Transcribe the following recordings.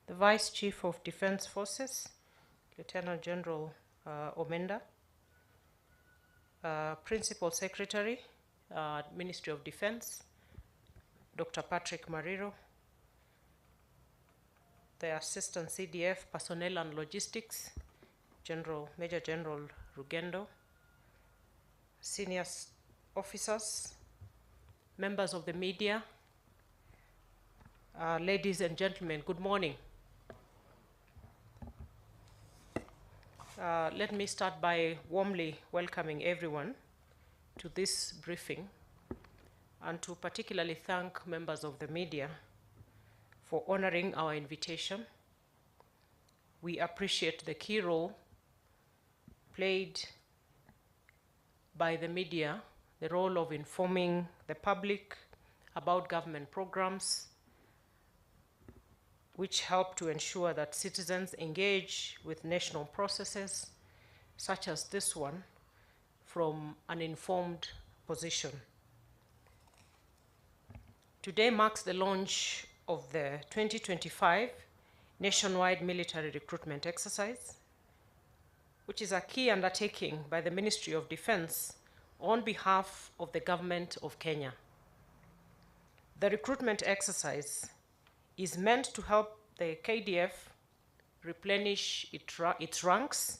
the Vice Chief of Defense Forces, Lieutenant General Omenda, Principal Secretary, Ministry of Defense, Dr. Patrick Mariro, the Assistant CDF Personnel and Logistics, Major General Rugendo, senior officers, members of the media, ladies and gentlemen, good morning. Let me start by warmly welcoming everyone to this briefing and to particularly thank members of the media for honoring our invitation. We appreciate the key role played by the media, the role of informing the public about government programs, which help to ensure that citizens engage with national processes, such as this one, from an informed position. Today marks the launch of the 2025 nationwide military recruitment exercise, which is a key undertaking by the Ministry of Defense on behalf of the government of Kenya. The recruitment exercise is meant to help the KDF replenish its ranks,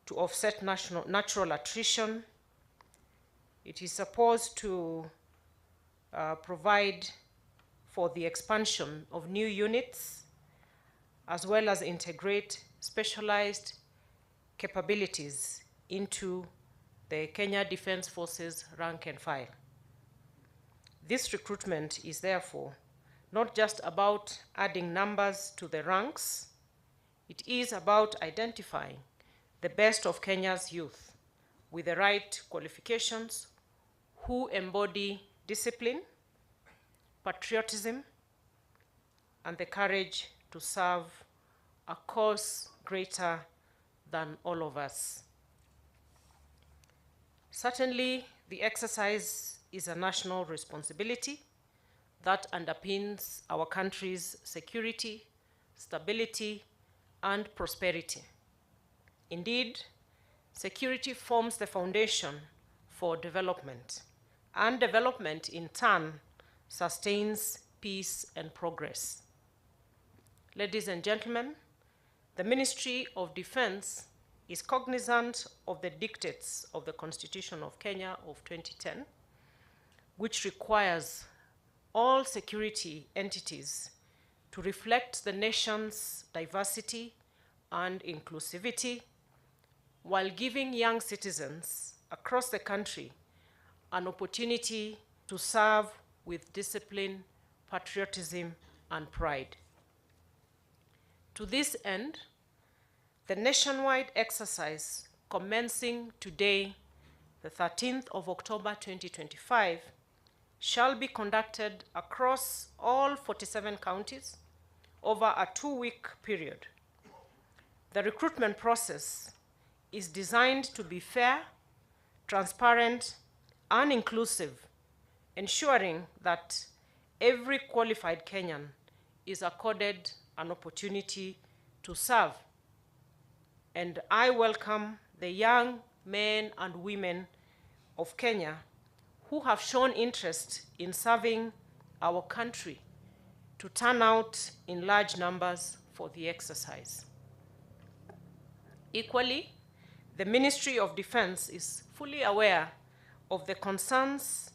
to offset natural attrition. It is supposed to provide for the expansion of new units, as well as integrate specialized capabilities into the Kenya Defense Forces rank and file. This recruitment is therefore not just about adding numbers to the ranks, it is about identifying the best of Kenya's youth with the right qualifications who embody discipline, patriotism, and the courage to serve a cause greater than all of us. Certainly, the exercise is a national responsibility that underpins our country's security, stability, and prosperity. Indeed, security forms the foundation for development, and development in turn sustains peace and progress. Ladies and gentlemen, the Ministry of Defense is cognizant of the dictates of the Constitution of Kenya of 2010, which requires all security entities to reflect the nation's diversity and inclusivity, while giving young citizens across the country an opportunity to serve with discipline, patriotism, and pride. To this end, the nationwide exercise commencing today, the 13th of October 2025, shall be conducted across all 47 counties over a 2-week period. The recruitment process is designed to be fair, transparent, and inclusive, ensuring that every qualified Kenyan is accorded an opportunity to serve. And I welcome the young men and women of Kenya who have shown interest in serving our country to turn out in large numbers for the exercise. Equally, the Ministry of Defense is fully aware of the concerns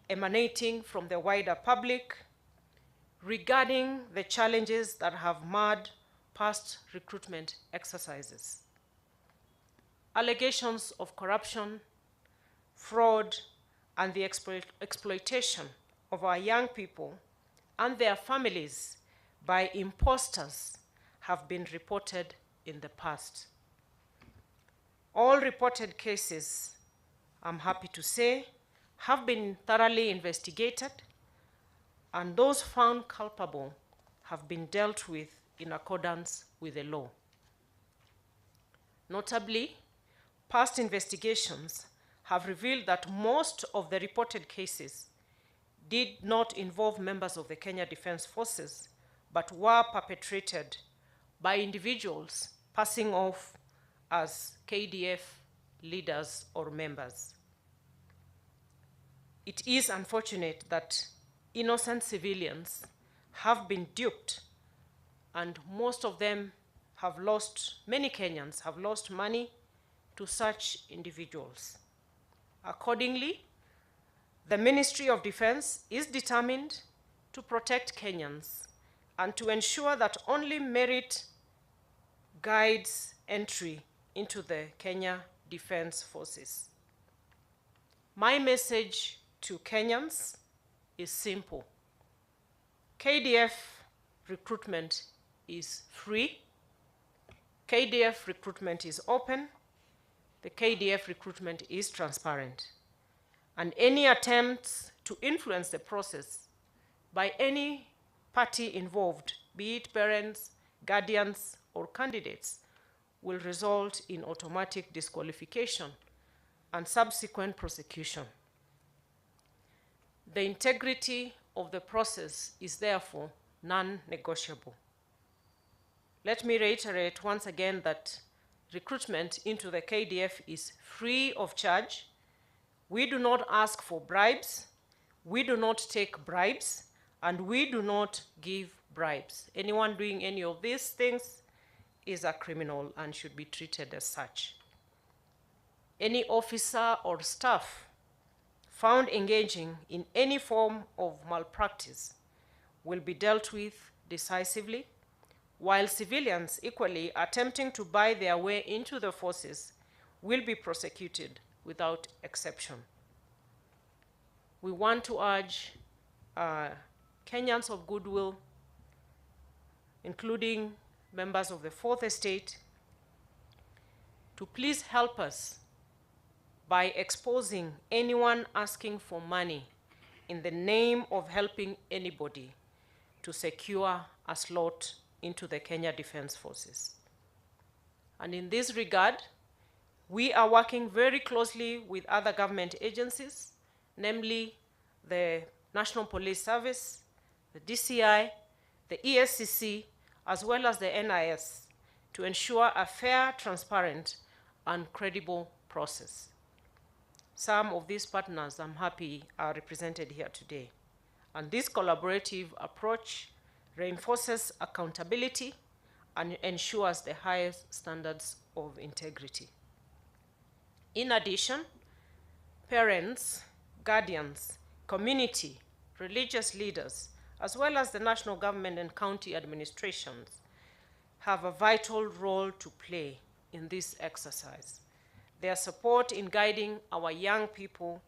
emanating from the wider public regarding the challenges that have marred past recruitment exercises. Allegations of corruption, fraud, and the exploitation of our young people and their families by imposters have been reported in the past. All reported cases, I'm happy to say, have been thoroughly investigated, and those found culpable have been dealt with in accordance with the law. Notably, past investigations have revealed that most of the reported cases did not involve members of the Kenya Defense Forces, but were perpetrated by individuals passing off as KDF leaders or members. It is unfortunate that innocent civilians have been duped, and most of them have lost, many Kenyans have lost money to such individuals. Accordingly, the Ministry of Defense is determined to protect Kenyans and to ensure that only merit guides entry into the Kenya Defense Forces. My message to Kenyans is simple. KDF recruitment is free. KDF recruitment is open. The KDF recruitment is transparent. And any attempts to influence the process by any party involved, be it parents, guardians, or candidates, will result in automatic disqualification and subsequent prosecution. The integrity of the process is therefore non-negotiable. Let me reiterate once again that recruitment into the KDF is free of charge. We do not ask for bribes, we do not take bribes, and we do not give bribes. Anyone doing any of these things is a criminal and should be treated as such. Any officer or staff found engaging in any form of malpractice will be dealt with decisively, while civilians equally attempting to buy their way into the forces will be prosecuted without exception. We want to urge Kenyans of goodwill, including members of the Fourth Estate, to please help us by exposing anyone asking for money in the name of helping anybody to secure a slot into the Kenya Defense Forces. And in this regard, we are working very closely with other government agencies, namely the National Police Service, the DCI, the ESCC, as well as the NIS, to ensure a fair, transparent, and credible process. Some of these partners, I'm happy, are represented here today. And this collaborative approach reinforces accountability and ensures the highest standards of integrity. In addition, parents, guardians, community, religious leaders, as well as the national government and county administrations have a vital role to play in this exercise. Their support in guiding our young people,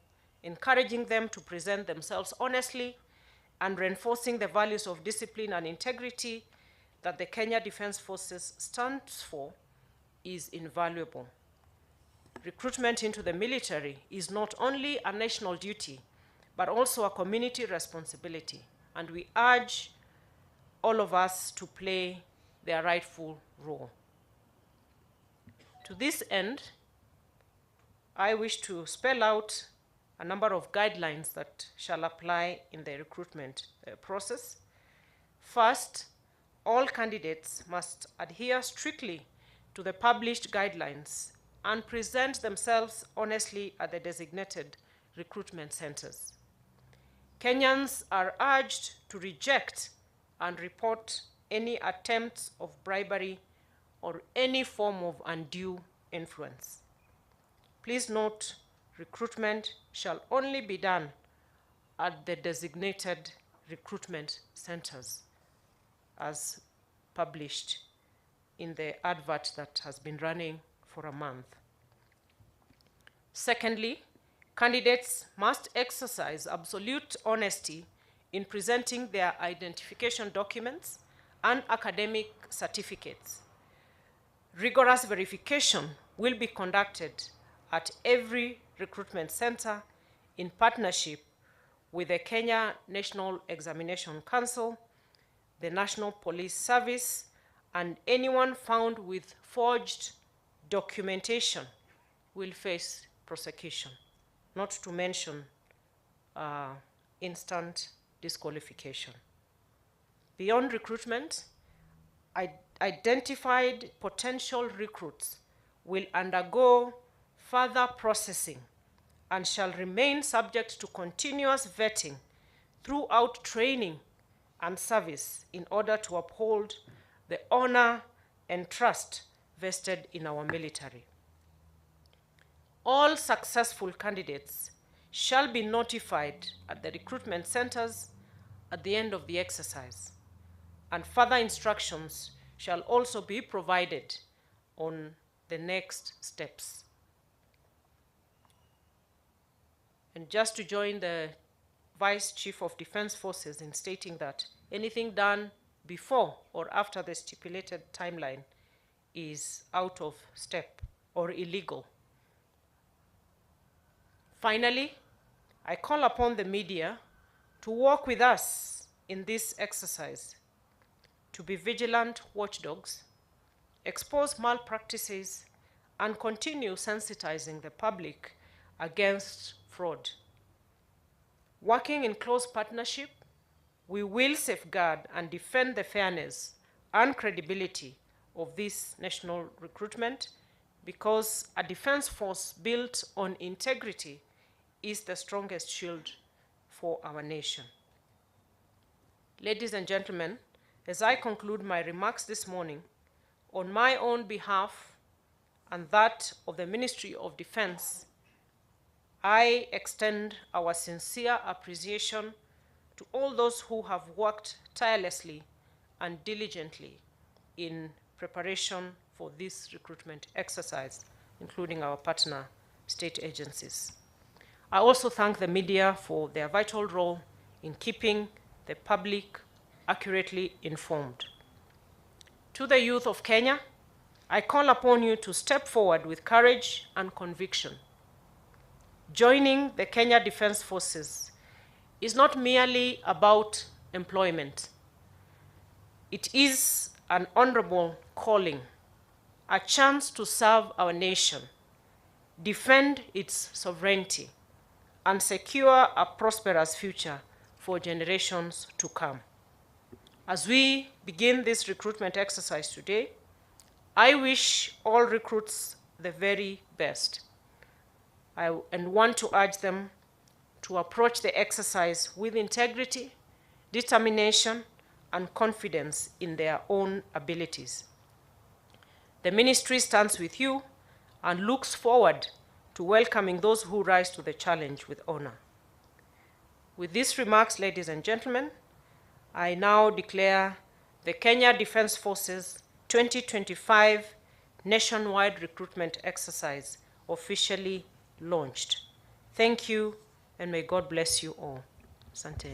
encouraging them to present themselves honestly, and reinforcing the values of discipline and integrity that the Kenya Defense Forces stands for is invaluable. Recruitment into the military is not only a national duty, but also a community responsibility, and we urge all of us to play their rightful role. To this end, I wish to spell out a number of guidelines that shall apply in the recruitment process. First, all candidates must adhere strictly to the published guidelines and present themselves honestly at the designated recruitment centers. Kenyans are urged to reject and report any attempts of bribery or any form of undue influence. Please note, recruitment shall only be done at the designated recruitment centers as published in the advert that has been running for a month. Secondly, candidates must exercise absolute honesty in presenting their identification documents and academic certificates. Rigorous verification will be conducted at every recruitment center in partnership with the Kenya National Examination Council, the National Police Service, and anyone found with forged documentation will face prosecution, not to mention instant disqualification. Beyond recruitment, identified potential recruits will undergo further processing and shall remain subject to continuous vetting throughout training and service in order to uphold the honor and trust vested in our military. All successful candidates shall be notified at the recruitment centers at the end of the exercise, and further instructions shall also be provided on the next steps. And just to join the Vice Chief of Defense Forces in stating that anything done before or after the stipulated timeline is out of step or illegal. Finally, I call upon the media to work with us in this exercise, to be vigilant watchdogs, expose malpractices, and continue sensitizing the public against fraud. Working in close partnership, we will safeguard and defend the fairness and credibility of this national recruitment, because a defense force built on integrity is the strongest shield for our nation. Ladies and gentlemen, as I conclude my remarks this morning, on my own behalf and that of the Ministry of Defense, I extend our sincere appreciation to all those who have worked tirelessly and diligently in preparation for this recruitment exercise, including our partner state agencies. I also thank the media for their vital role in keeping the public accurately informed. To the youth of Kenya, I call upon you to step forward with courage and conviction. Joining the Kenya Defense Forces is not merely about employment. It is an honorable calling, a chance to serve our nation, defend its sovereignty, and secure a prosperous future for generations to come. As we begin this recruitment exercise today, I wish all recruits the very best. And want to urge them to approach the exercise with integrity, determination, and confidence in their own abilities. The ministry stands with you and looks forward to welcoming those who rise to the challenge with honor. With these remarks, ladies and gentlemen, I now declare the Kenya Defense Forces 2025 nationwide recruitment exercise officially launched. Thank you, and may God bless you all. Asante.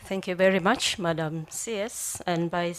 Thank you very much, Madam CS, and by